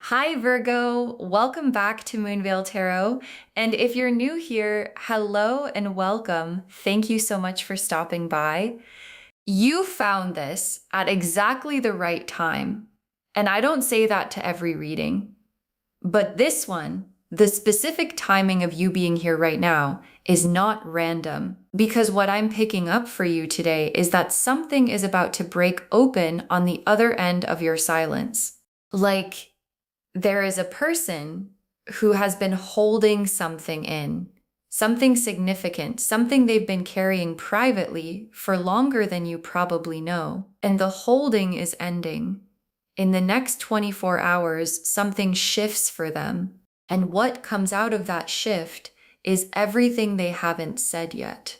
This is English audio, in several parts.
Hi, Virgo. Welcome back to Moonveil Tarot. And if you're new here, hello and welcome. Thank you so much for stopping by. You found this at exactly the right time. And I don't say that to every reading, but this one, the specific timing of you being here right now, is not random. Because what I'm picking up for you today is that something is about to break open on the other end of your silence. Like, there is a person who has been holding something in, something significant, something they've been carrying privately for longer than you probably know. And the holding is ending. In the next 24 hours, something shifts for them. And what comes out of that shift is everything they haven't said yet.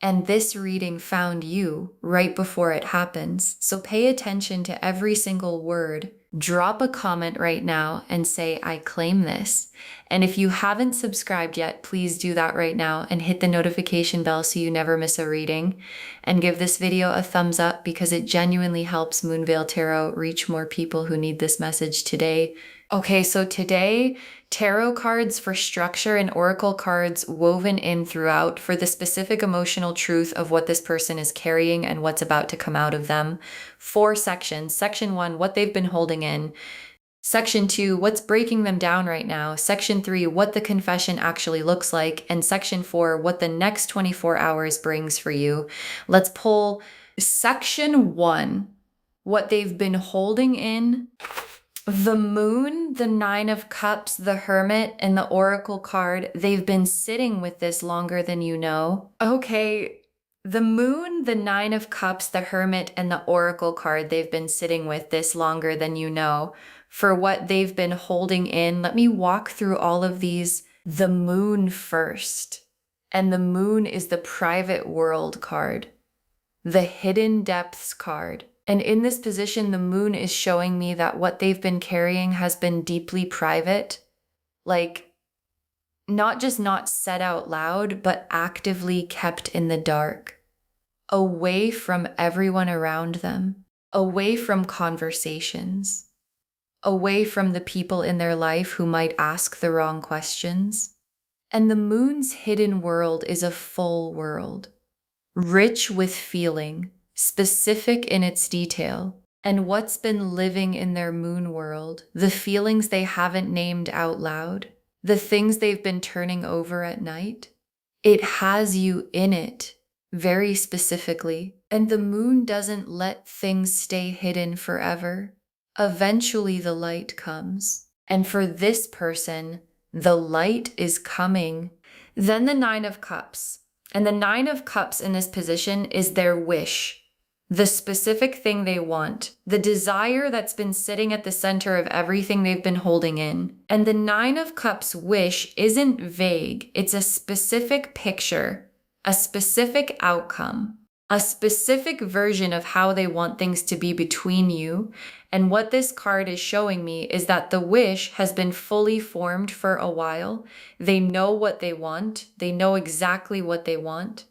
And this reading found you right before it happens. So pay attention to every single word. Drop a comment right now and say, I claim this. And if you haven't subscribed yet, please do that right now and hit the notification bell so you never miss a reading. And give this video a thumbs up because it genuinely helps Moonveil Tarot reach more people who need this message today. Okay, so today, tarot cards for structure and oracle cards woven in throughout for the specific emotional truth of what this person is carrying and what's about to come out of them. 4 sections. Section 1, what they've been holding in. Section 2, what's breaking them down right now. Section 3, what the confession actually looks like. And Section 4, what the next 24 hours brings for you. Let's pull Section 1, what they've been holding in. The Moon, the Nine of Cups, the Hermit, and the Oracle card, they've been sitting with this longer than you know. Okay, the Moon, the Nine of Cups, the Hermit, and the Oracle card, they've been sitting with this longer than you know. For what they've been holding in, let me walk through all of these. The Moon first. And the Moon is the Private World card, the Hidden Depths card. And in this position, the Moon is showing me that what they've been carrying has been deeply private, like not just not said out loud, but actively kept in the dark, away from everyone around them, away from conversations, away from the people in their life who might ask the wrong questions. And the Moon's hidden world is a full world, rich with feeling, specific in its detail, and what's been living in their moon world, the feelings they haven't named out loud, the things they've been turning over at night. It has you in it, very specifically. And the Moon doesn't let things stay hidden forever. Eventually the light comes. And for this person, the light is coming. Then the Nine of Cups. And the Nine of Cups in this position is their wish. The specific thing they want, the desire that's been sitting at the center of everything they've been holding in. And the Nine of Cups wish isn't vague. It's a specific picture, a specific outcome, a specific version of how they want things to be between you. And what this card is showing me is that the wish has been fully formed for a while. They know what they want. They know exactly what they want.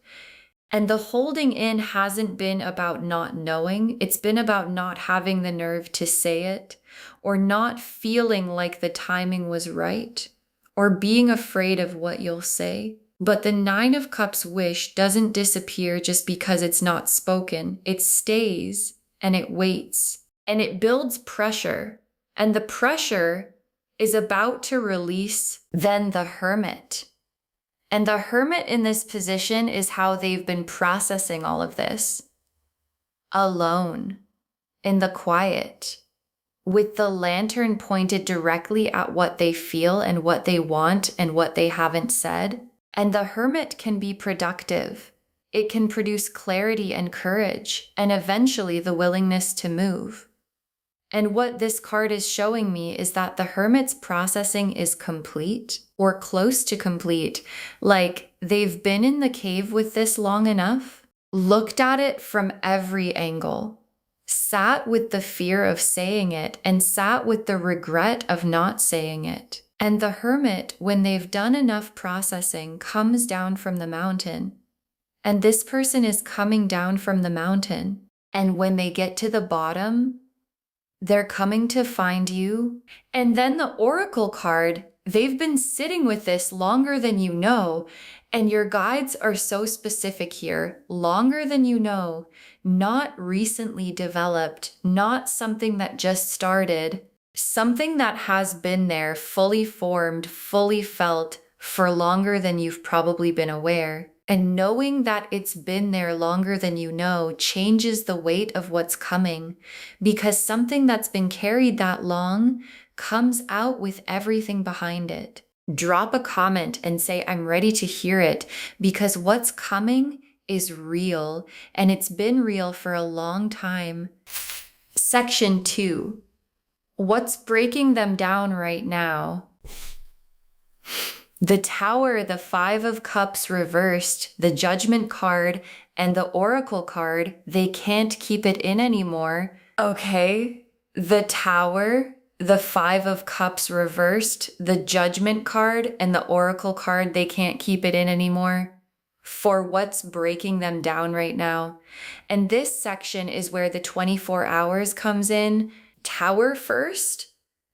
And the holding in hasn't been about not knowing. It's been about not having the nerve to say it, or not feeling like the timing was right, or being afraid of what you'll say. But the Nine of Cups wish doesn't disappear just because it's not spoken. It stays and it waits and it builds pressure. And the pressure is about to release then the Hermit. And the Hermit in this position is how they've been processing all of this. Alone, in the quiet, with the lantern pointed directly at what they feel and what they want and what they haven't said. And the Hermit can be productive. It can produce clarity and courage, and eventually the willingness to move. And what this card is showing me is that the Hermit's processing is complete or close to complete. Like they've been in the cave with this long enough, looked at it from every angle, sat with the fear of saying it and sat with the regret of not saying it. And the Hermit, when they've done enough processing, comes down from the mountain. And this person is coming down from the mountain. And when they get to the bottom, They're coming to find you. And then the Oracle card, they've been sitting with this longer than you know. And your guides are so specific here, longer than you know, not recently developed, not something that just started, something that has been there, fully formed, fully felt for longer than you've probably been aware. And knowing that it's been there longer than you know changes the weight of what's coming, because something that's been carried that long comes out with everything behind it. Drop a comment and say, I'm ready to hear it, because what's coming is real, and it's been real for a long time. Section 2. What's breaking them down right now? The Tower, the Five of Cups reversed, the Judgment card, and the Oracle card, they can't keep it in anymore. Okay, the Tower, the Five of Cups reversed, the Judgment card, and the Oracle card, they can't keep it in anymore. For what's breaking them down right now. And this section is where the 24 hours comes in. Tower first,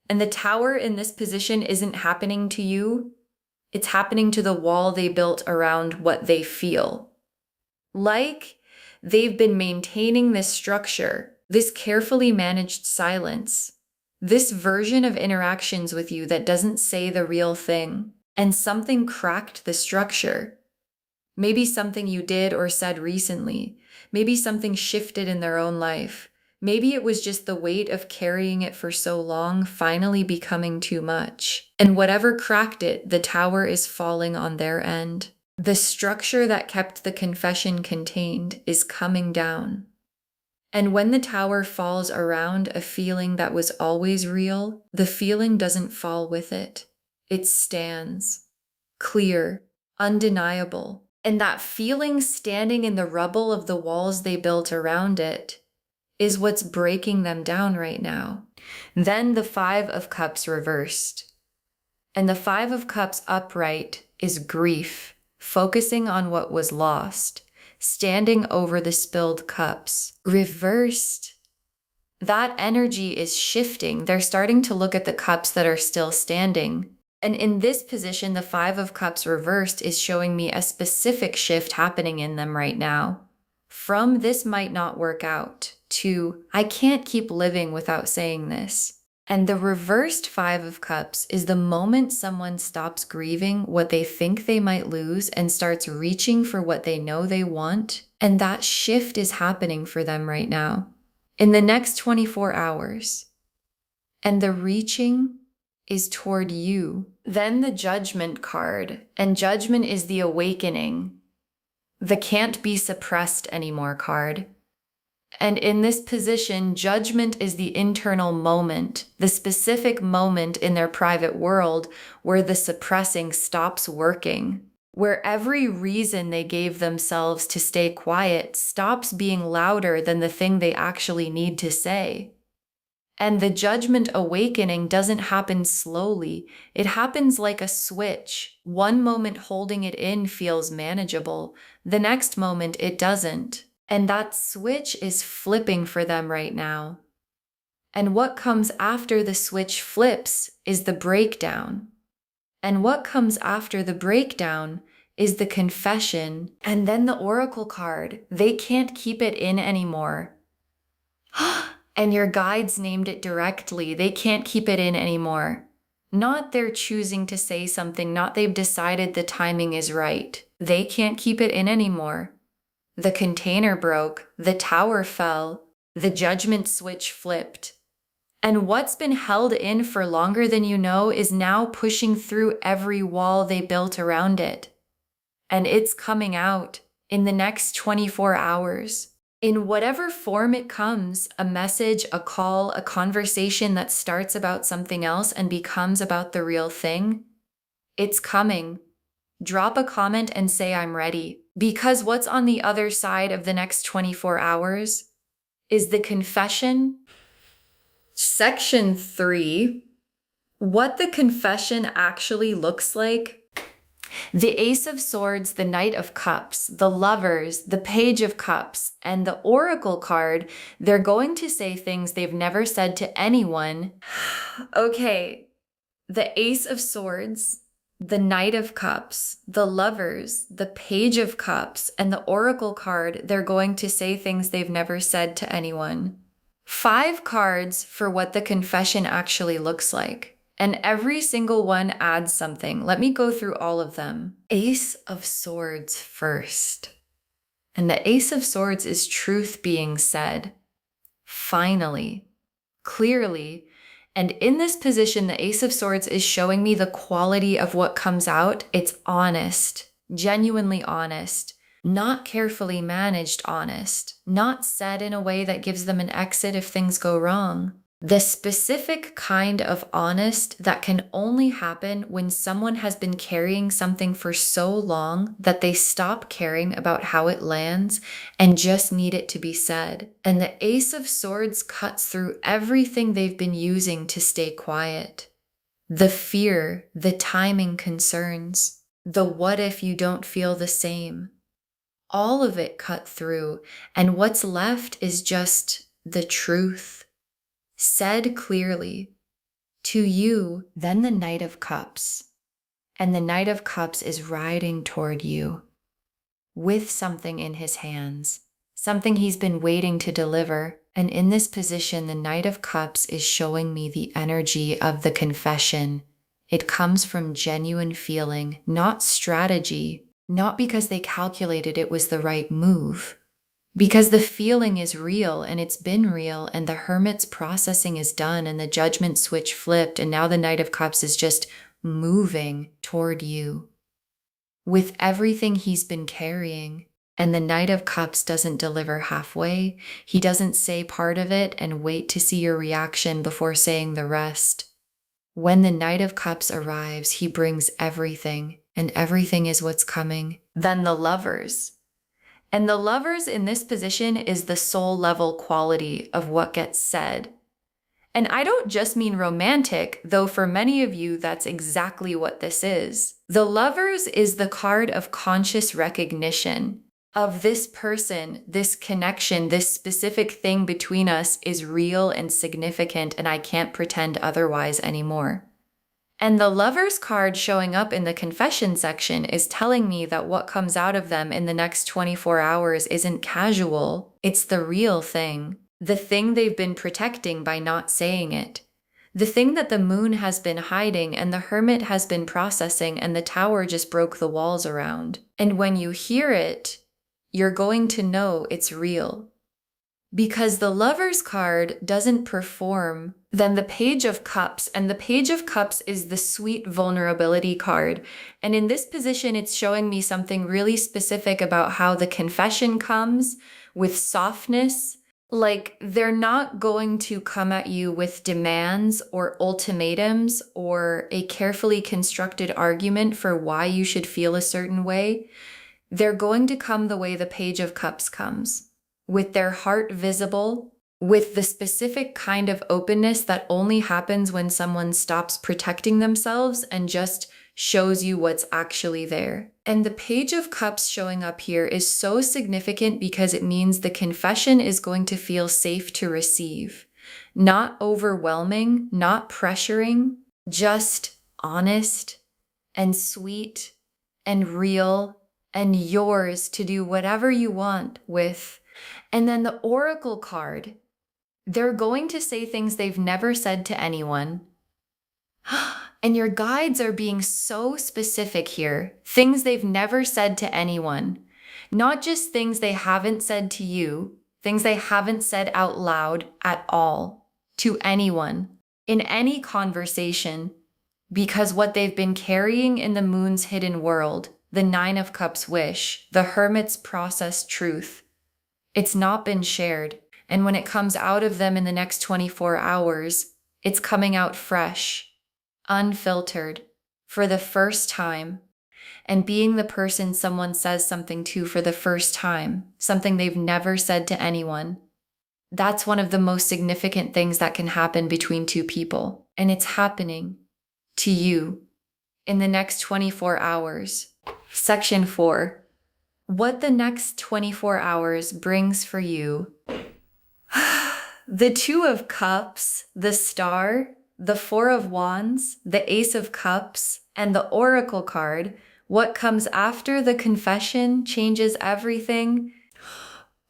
and the Tower in this position isn't happening to you. It's happening to the wall they built around what they feel. Like they've been maintaining this structure, this carefully managed silence, this version of interactions with you that doesn't say the real thing, and something cracked the structure. Maybe something you did or said recently. Maybe something shifted in their own life. Maybe it was just the weight of carrying it for so long finally becoming too much. And whatever cracked it, the tower is falling on their end. The structure that kept the confession contained is coming down. And when the tower falls around a feeling that was always real, the feeling doesn't fall with it. It stands, clear, undeniable. And that feeling standing in the rubble of the walls they built around it is what's breaking them down right now. Then the Five of Cups reversed. And the Five of Cups upright is grief, focusing on what was lost, standing over the spilled cups. Reversed, that energy is shifting. They're starting to look at the cups that are still standing. And in this position, the Five of Cups reversed is showing me a specific shift happening in them right now. From this might not work out to I can't keep living without saying this. And the reversed Five of Cups is the moment someone stops grieving what they think they might lose and starts reaching for what they know they want. And that shift is happening for them right now in the next 24 hours. And the reaching is toward you. Then the Judgment card, and Judgment is the awakening, the can't be suppressed anymore card. And in this position, Judgment is the internal moment, the specific moment in their private world where the suppressing stops working, where every reason they gave themselves to stay quiet stops being louder than the thing they actually need to say. And the Judgment awakening doesn't happen slowly. It happens like a switch. One moment holding it in feels manageable. The next moment it doesn't. And that switch is flipping for them right now. And what comes after the switch flips is the breakdown. And what comes after the breakdown is the confession. And then the Oracle card. They can't keep it in anymore. And your guides named it directly. They can't keep it in anymore. Not they're choosing to say something, not they've decided the timing is right. They can't keep it in anymore. The container broke, the tower fell, the Judgment switch flipped. And what's been held in for longer than you know is now pushing through every wall they built around it. And it's coming out in the next 24 hours. In whatever form it comes, a message, a call, a conversation that starts about something else and becomes about the real thing, it's coming. Drop a comment and say I'm ready. Because what's on the other side of the next 24 hours is the confession. Section 3, what the confession actually looks like. The Ace of Swords, the Knight of Cups, the Lovers, the Page of Cups, and the Oracle card, they're going to say things they've never said to anyone. Okay, the Ace of Swords, the Knight of Cups, the Lovers, the Page of Cups, and the Oracle card, they're going to say things they've never said to anyone. 5 cards for what the confession actually looks like. And every single one adds something. Let me go through all of them. Ace of Swords first. And the Ace of Swords is truth being said. Finally, clearly. And in this position, the Ace of Swords is showing me the quality of what comes out. It's honest, genuinely honest, not carefully managed honest, not said in a way that gives them an exit if things go wrong. The specific kind of honest that can only happen when someone has been carrying something for so long that they stop caring about how it lands and just need it to be said. And the Ace of Swords cuts through everything they've been using to stay quiet. The fear, the timing concerns, the what if you don't feel the same. All of it cut through, and what's left is just the truth. Said clearly to you. Then the Knight of Cups. And the Knight of Cups is riding toward you with something in his hands, something he's been waiting to deliver. And in this position, the Knight of Cups is showing me the energy of the confession. It comes from genuine feeling, not strategy, not because they calculated it was the right move. Because the feeling is real and it's been real, and the Hermit's processing is done and the judgment switch flipped, and now the Knight of Cups is just moving toward you with everything he's been carrying. And the Knight of Cups doesn't deliver halfway. He doesn't say part of it and wait to see your reaction before saying the rest. When the Knight of Cups arrives, he brings everything, and everything is what's coming. Then the Lovers. And the Lovers in this position is the soul level quality of what gets said. And I don't just mean romantic, though for many of you, that's exactly what this is. The Lovers is the card of conscious recognition of this person, this connection, this specific thing between us is real and significant, and I can't pretend otherwise anymore. And the Lovers card showing up in the confession section is telling me that what comes out of them in the next 24 hours isn't casual. It's the real thing. The thing they've been protecting by not saying it. The thing that the moon has been hiding and the Hermit has been processing, and the Tower just broke the walls around. And when you hear it, you're going to know it's real. Because the Lovers card doesn't perform, then the Page of Cups, and the Page of Cups is the sweet vulnerability card. And in this position, it's showing me something really specific about how the confession comes with softness. Like, they're not going to come at you with demands or ultimatums or a carefully constructed argument for why you should feel a certain way. They're going to come the way the Page of Cups comes, with their heart visible, with the specific kind of openness that only happens when someone stops protecting themselves and just shows you what's actually there. And the Page of Cups showing up here is so significant because it means the confession is going to feel safe to receive. Not overwhelming, not pressuring, just honest and sweet and real and yours to do whatever you want with. And then the Oracle card, they're going to say things they've never said to anyone. And your guides are being so specific here. Things they've never said to anyone. Not just things they haven't said to you, things they haven't said out loud at all to anyone in any conversation. Because what they've been carrying in the moon's hidden world, the Nine of Cups wish, the Hermit's process truth, it's not been shared. And when it comes out of them in the next 24 hours, it's coming out fresh, unfiltered, for the first time, and being the person someone says something to for the first time, something they've never said to anyone. That's one of the most significant things that can happen between two people. And it's happening to you. in the next 24 hours. Section 4. What the next 24 hours brings for you. The Two of Cups, the Star, the Four of Wands, the Ace of Cups, and the Oracle card. What comes after the confession changes everything.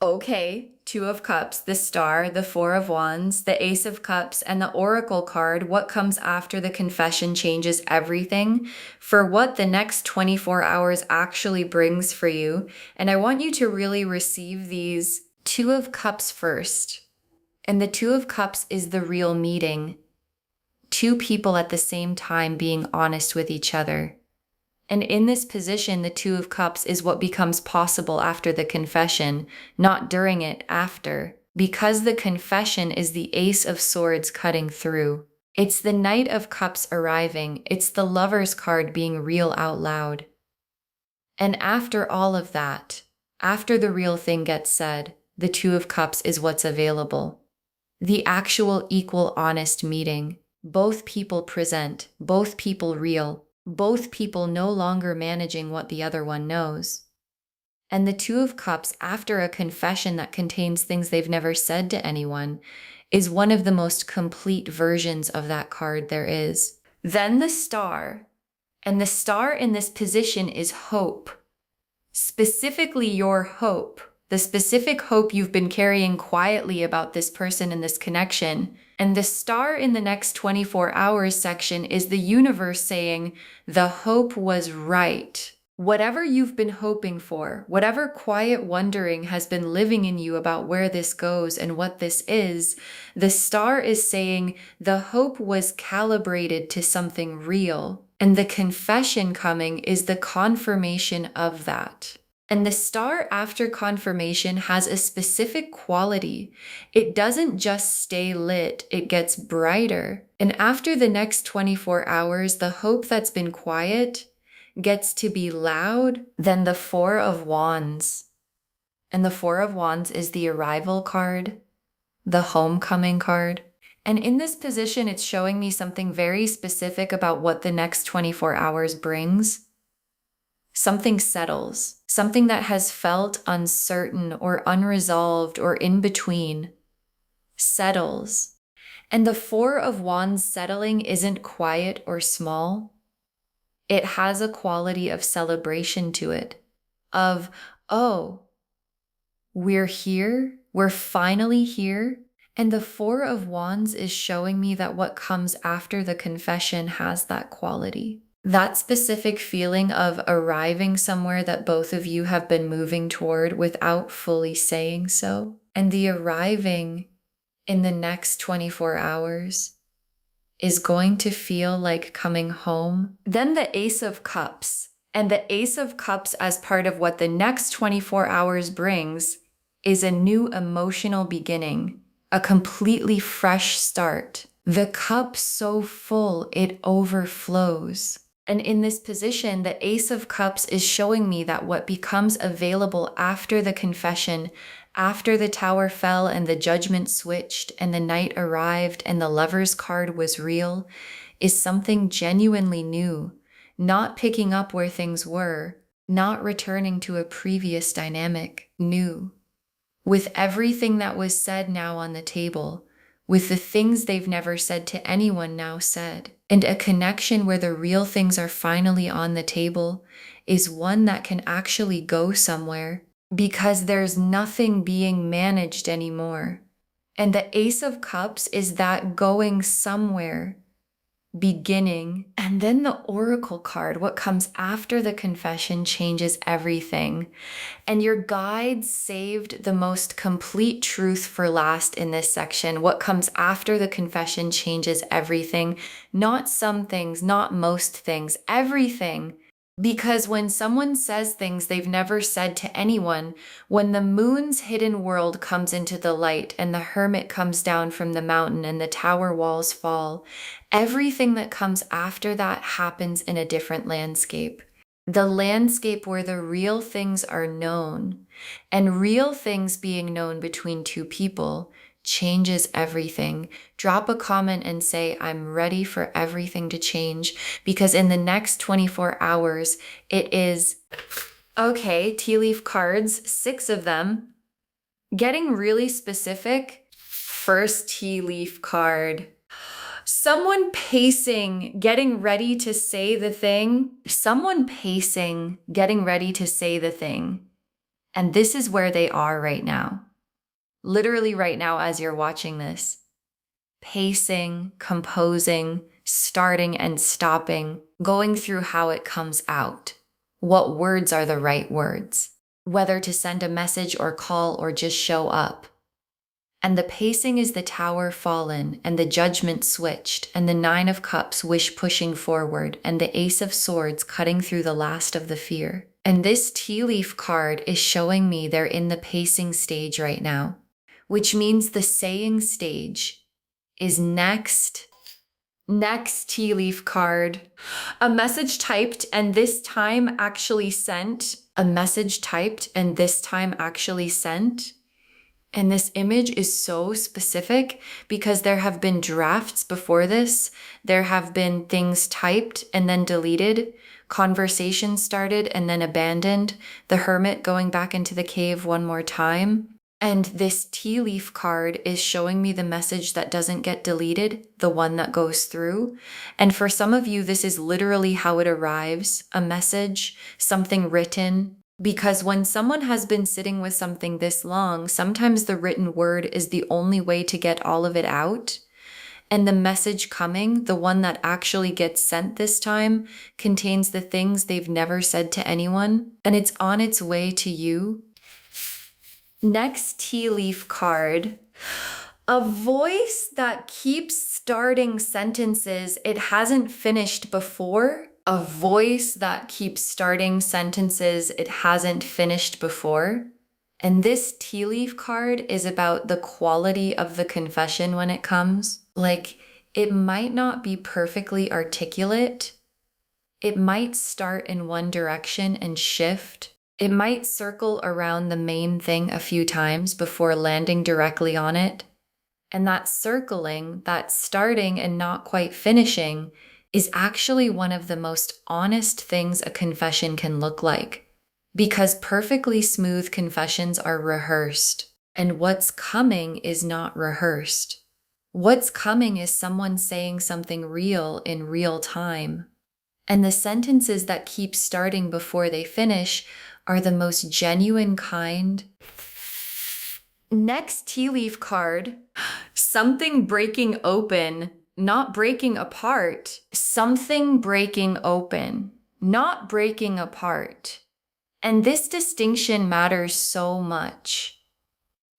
Okay, Two of Cups, the Star, the Four of Wands, the Ace of Cups, and the Oracle card. What comes after the confession changes everything for what the next 24 hours actually brings for you. And I want you to really receive these Two of Cups first. And the Two of Cups is the real meeting. Two people at the same time being honest with each other. And in this position, the Two of Cups is what becomes possible after the confession, not during it, after. Because the confession is the Ace of Swords cutting through. It's the Knight of Cups arriving. It's the Lover's card being real out loud. And after all of that, after the real thing gets said, the Two of Cups is what's available. The actual equal honest meeting. Both people present, both people real. Both people no longer managing what the other one knows. And the Two of Cups, after a confession that contains things they've never said to anyone, is one of the most complete versions of that card there is. Then the Star. And the Star in this position is hope. Specifically your hope. The specific hope you've been carrying quietly about this person and this connection. And the Star in the next 24 hours section is the universe saying, the hope was right. Whatever you've been hoping for, whatever quiet wondering has been living in you about where this goes and what this is, the Star is saying the hope was calibrated to something real. And the confession coming is the confirmation of that. And the Star after confirmation has a specific quality. It doesn't just stay lit, it gets brighter. And after the next 24 hours, the hope that's been quiet gets to be loud. Then the Four of Wands. And the Four of Wands is the arrival card, the homecoming card. And in this position, it's showing me something very specific about what the next 24 hours brings. Something settles, something that has felt uncertain or unresolved or in between settles. And the Four of Wands settling isn't quiet or small. It has a quality of celebration to it, of, oh, we're here, we're finally here. And the Four of Wands is showing me that what comes after the confession has that quality. That specific feeling of arriving somewhere that both of you have been moving toward without fully saying so. And the arriving in the next 24 hours is going to feel like coming home. Then the Ace of Cups. And the Ace of Cups as part of what the next 24 hours brings is a new emotional beginning, a completely fresh start. The cup so full, it overflows. And in this position, the Ace of Cups is showing me that what becomes available after the confession, after the Tower fell and the Judgment switched and the Knight arrived and the Lover's card was real, is something genuinely new, not picking up where things were, not returning to a previous dynamic, new. With everything that was said now on the table, with the things they've never said to anyone now said. And a connection where the real things are finally on the table is one that can actually go somewhere because there's nothing being managed anymore. And the Ace of Cups is that going somewhere, beginning. And then the Oracle card, what comes after the confession changes everything. And your guides saved the most complete truth for last in this section. What comes after the confession changes everything. Not some things, not most things, everything. Because when someone says things they've never said to anyone, when the moon's hidden world comes into the light and the hermit comes down from the mountain and the tower walls fall, everything that comes after that happens in a different landscape. The landscape where the real things are known, and real things being known between two people, changes everything. Drop a comment and say, I'm ready for everything to change, because in the next 24 hours, it is, okay, tea leaf cards, 6 of them. Getting really specific, first tea leaf card. Someone pacing, getting ready to say the thing. Someone pacing, getting ready to say the thing. And this is where they are right now. Literally right now as you're watching this. Pacing, composing, starting and stopping, going through how it comes out. What words are the right words? Whether to send a message or call or just show up. And the pacing is the Tower fallen, and the Judgment switched, and the 9 of Cups wish pushing forward, and the Ace of Swords cutting through the last of the fear. And this tea leaf card is showing me they're in the pacing stage right now, which means the saying stage is next. Next tea leaf card. A message typed and this time actually sent. A message typed and this time actually sent. And this image is so specific because there have been drafts before this. There have been things typed and then deleted, conversations started and then abandoned, the hermit going back into the cave one more time. And this tea leaf card is showing me the message that doesn't get deleted, the one that goes through. And for some of you, this is literally how it arrives, a message, something written. Because when someone has been sitting with something this long, sometimes the written word is the only way to get all of it out. And the message coming, the one that actually gets sent this time, contains the things they've never said to anyone, and it's on its way to you. Next tea leaf card. A voice that keeps starting sentences it hasn't finished before. A voice that keeps starting sentences it hasn't finished before. And this tea leaf card is about the quality of the confession when it comes. Like, it might not be perfectly articulate. It might start in one direction and shift. It might circle around the main thing a few times before landing directly on it. And that circling, that starting and not quite finishing, is actually one of the most honest things a confession can look like. Because perfectly smooth confessions are rehearsed, and what's coming is not rehearsed. What's coming is someone saying something real in real time. And the sentences that keep starting before they finish are the most genuine kind. Next tea leaf card, something breaking open, not breaking apart. Something breaking open, not breaking apart. And this distinction matters so much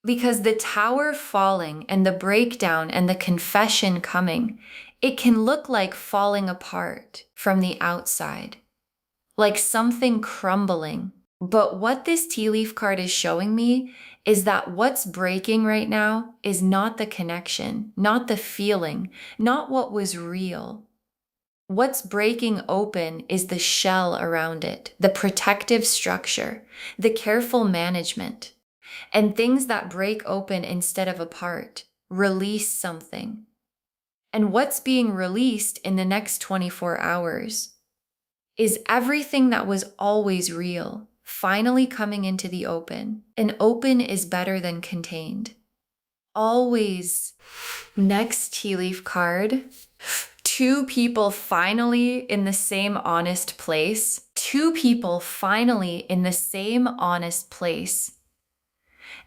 because the Tower falling and the breakdown and the confession coming, it can look like falling apart from the outside, like something crumbling. But what this tea leaf card is showing me is that what's breaking right now is not the connection, not the feeling, not what was real. What's breaking open is the shell around it, the protective structure, the careful management, and things that break open instead of apart, release something. And what's being released in the next 24 hours is everything that was always real, finally coming into the open. And open is better than contained. Always. Next tea leaf card. 2 people finally in the same honest place. 2 people finally in the same honest place.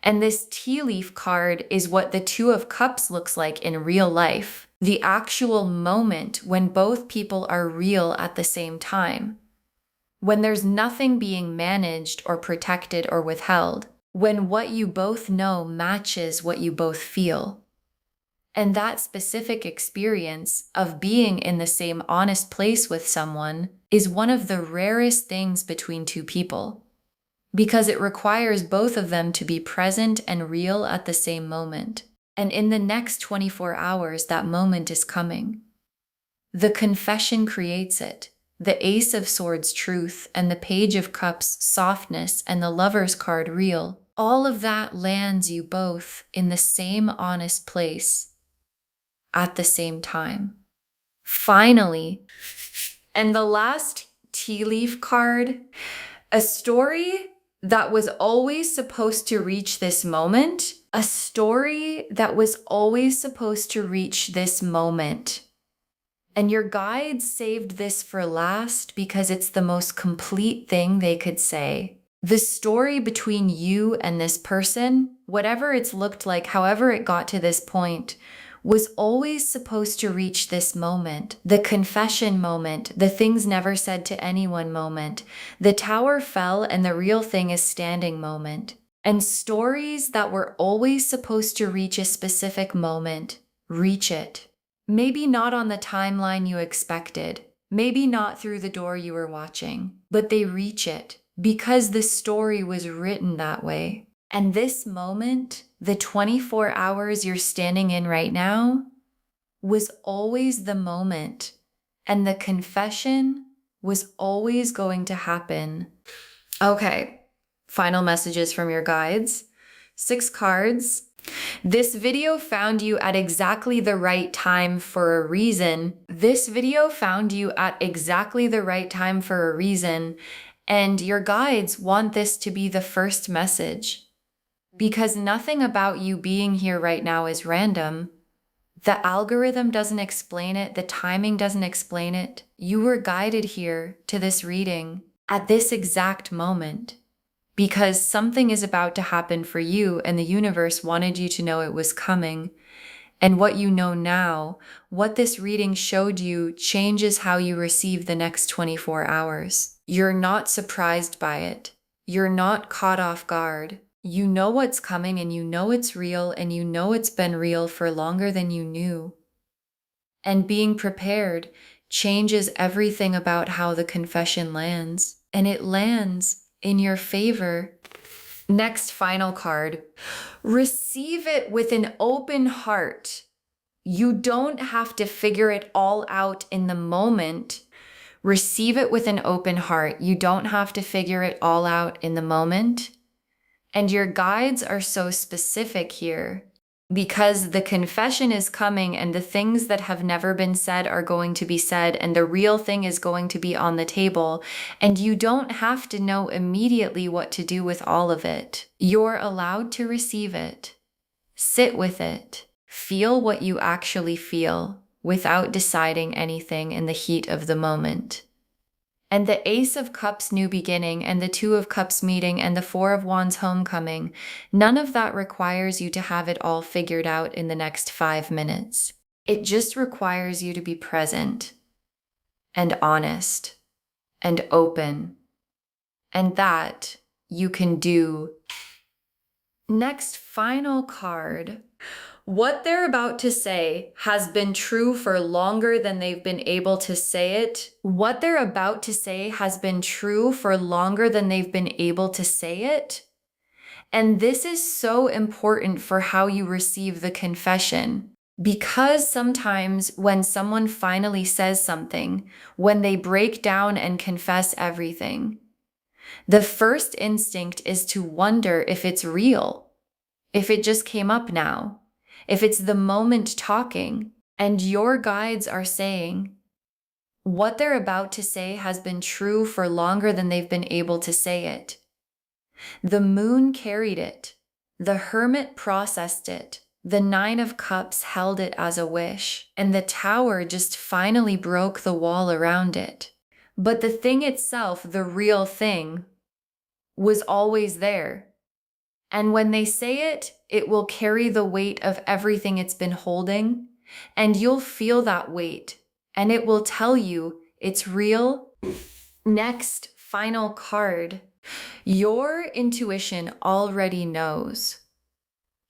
And this tea leaf card is what the 2 of Cups looks like in real life. The actual moment when both people are real at the same time. When there's nothing being managed or protected or withheld. When what you both know matches what you both feel. And that specific experience of being in the same honest place with someone is one of the rarest things between 2 people. Because it requires both of them to be present and real at the same moment. And in the next 24 hours, that moment is coming. The confession creates it. The Ace of Swords truth and the Page of Cups softness and the Lover's card real all of that lands you both in the same honest place at the same time. Finally, and the last tea leaf card, a story that was always supposed to reach this moment, a story that was always supposed to reach this moment. And your guides saved this for last because it's the most complete thing they could say. The story between you and this person, whatever it's looked like, however it got to this point, was always supposed to reach this moment. The confession moment, the things never said to anyone moment, the tower fell and the real thing is standing moment. And stories that were always supposed to reach a specific moment, reach it. Maybe not on the timeline you expected, maybe not through the door you were watching, but they reach it because the story was written that way. And this moment, the 24 hours you're standing in right now, was always the moment. And the confession was always going to happen. Okay, final messages from your guides. 6 cards. This video found you at exactly the right time for a reason. This video found you at exactly the right time for a reason. And your guides want this to be the first message. Because nothing about you being here right now is random. The algorithm doesn't explain it. The timing doesn't explain it. You were guided here to this reading at this exact moment because something is about to happen for you and the universe wanted you to know it was coming. And what you know now, what this reading showed you, changes how you receive the next 24 hours. You're not surprised by it. You're not caught off guard. You know what's coming and you know it's real and you know it's been real for longer than you knew. And being prepared changes everything about how the confession lands. And it lands in your favor. Next final card. Receive it with an open heart. You don't have to figure it all out in the moment. Receive it with an open heart. You don't have to figure it all out in the moment. And your guides are so specific here because the confession is coming and the things that have never been said are going to be said and the real thing is going to be on the table. And you don't have to know immediately what to do with all of it. You're allowed to receive it. Sit with it. Feel what you actually feel without deciding anything in the heat of the moment. And the Ace of Cups new beginning and the 2 of Cups meeting and the 4 of Wands homecoming, none of that requires you to have it all figured out in the next 5 minutes. It just requires you to be present and honest and open. And that you can do. Next final card. What they're about to say has been true for longer than they've been able to say it. What they're about to say has been true for longer than they've been able to say it. And this is so important for how you receive the confession. Because sometimes when someone finally says something, when they break down and confess everything, the first instinct is to wonder if it's real, if it just came up now. If it's the moment talking, and your guides are saying, what they're about to say has been true for longer than they've been able to say it. The moon carried it. The hermit processed it. The 9 of Cups held it as a wish, and the tower just finally broke the wall around it. But the thing itself, the real thing, was always there. And when they say it, it will carry the weight of everything it's been holding, and you'll feel that weight, and it will tell you it's real. Next, final card. Your intuition already knows.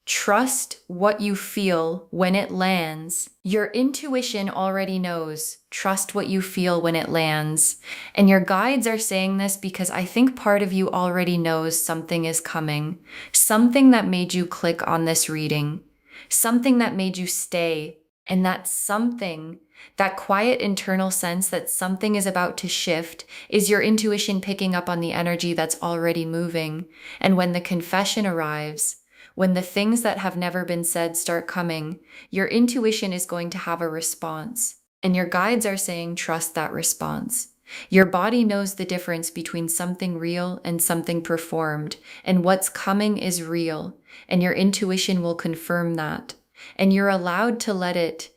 Trust what you feel when it lands. Your intuition already knows. Trust what you feel when it lands. And your guides are saying this because I think part of you already knows something is coming. Something that made you click on this reading. Something that made you stay. And that something That quiet internal sense that something is about to shift is your intuition picking up on the energy that's already moving. And when the confession arrives, when the things that have never been said start coming, your intuition is going to have a response. And your guides are saying, trust that response. Your body knows the difference between something real and something performed, and what's coming is real, and your intuition will confirm that. And you're allowed to let it.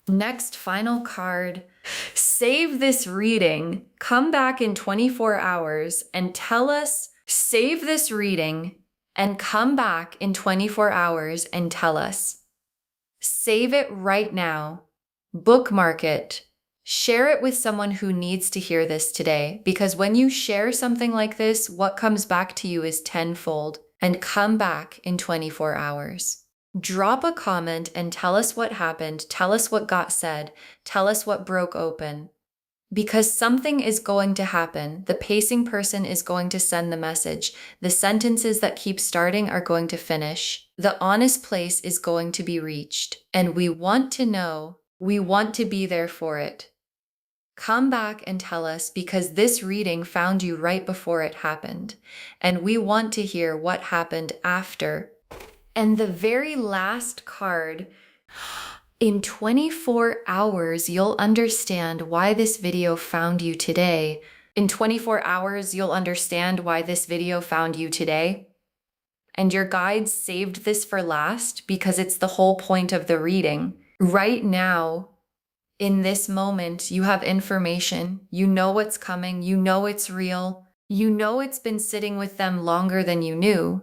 Next, final card. Save this reading. Come back in 24 hours and tell us, save this reading and come back in 24 hours and tell us. Save it right now. Bookmark it. Share it with someone who needs to hear this today, because when you share something like this, what comes back to you is tenfold. And come back in 24 hours. Drop a comment and tell us what happened. Tell us what got said. Tell us what broke open. Because something is going to happen. The pacing person is going to send the message. The sentences that keep starting are going to finish. The honest place is going to be reached. And we want to know. We want to be there for it. Come back and tell us, because this reading found you right before it happened. And we want to hear what happened after. And the very last card, in 24 hours, you'll understand why this video found you today. In 24 hours, you'll understand why this video found you today. And your guides saved this for last because it's the whole point of the reading. Right now, in this moment, you have information. You know what's coming. You know it's real. You know it's been sitting with them longer than you knew.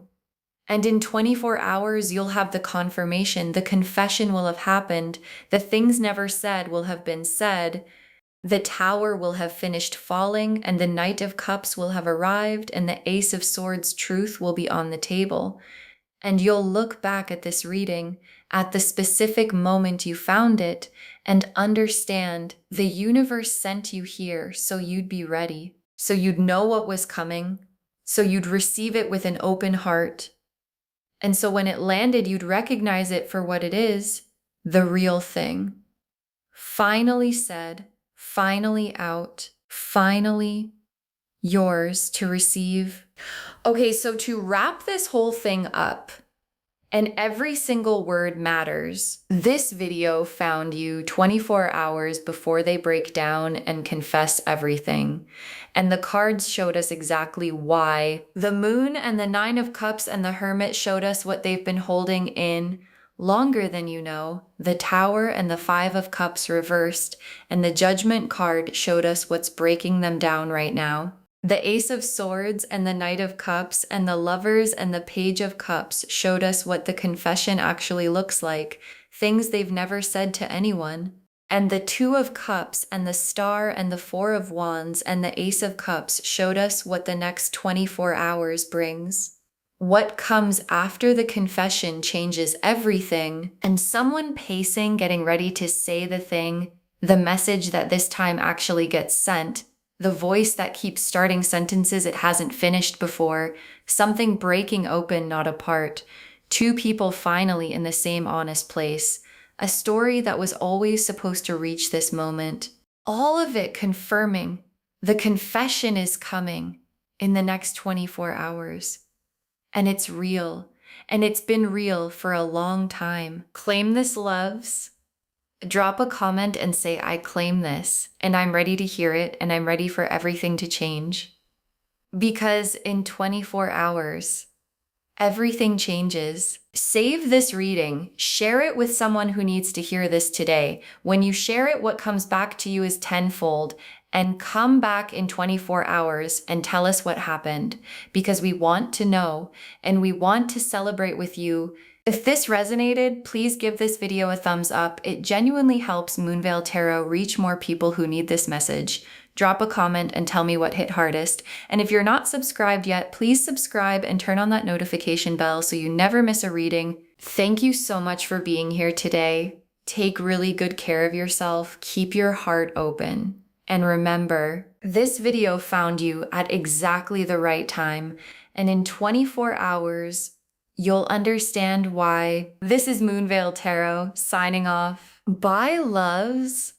And in 24 hours, you'll have the confirmation. The confession will have happened. The things never said will have been said. The tower will have finished falling, and the Knight of Cups will have arrived, and the Ace of Swords truth will be on the table. And you'll look back at this reading, at the specific moment you found it, and understand the universe sent you here so you'd be ready, so you'd know what was coming, so you'd receive it with an open heart. And so when it landed, you'd recognize it for what it is, the real thing. Finally said, finally out, finally yours to receive. Okay, so to wrap this whole thing up, and every single word matters, this video found you 24 hours before they break down and confess everything. And the cards showed us exactly why. The Moon and the Nine of Cups and the Hermit showed us what they've been holding in longer than you know. The Tower and the Five of Cups reversed, and the Judgment card showed us what's breaking them down right now. The Ace of Swords and the Knight of Cups and the Lovers and the Page of Cups showed us what the confession actually looks like, things they've never said to anyone. And the Two of Cups and the Star and the Four of Wands and the Ace of Cups showed us what the next 24 hours brings. What comes after the confession changes everything, and someone pacing, getting ready to say the thing, the message that this time actually gets sent, the voice that keeps starting sentences it hasn't finished before, something breaking open, not apart, two people finally in the same honest place, a story that was always supposed to reach this moment. All of it confirming the confession is coming in the next 24 hours. And it's real, and it's been real for a long time. Claim this, loves. Drop a comment and say, I claim this, and I'm ready to hear it, and I'm ready for everything to change. Because in 24 hours, everything changes. Save this reading. Share it with someone who needs to hear this today. When you share it, what comes back to you is tenfold. And come back in 24 hours and tell us what happened, because we want to know and we want to celebrate with you. If this resonated, please give this video a thumbs up. It genuinely helps Moonveil Tarot reach more people who need this message. Drop a comment and tell me what hit hardest. And if you're not subscribed yet, please subscribe and turn on that notification bell so you never miss a reading. Thank you so much for being here today. Take really good care of yourself. Keep your heart open. And remember, this video found you at exactly the right time. And in 24 hours, you'll understand why. This is Moonveil Tarot signing off. Bye, loves.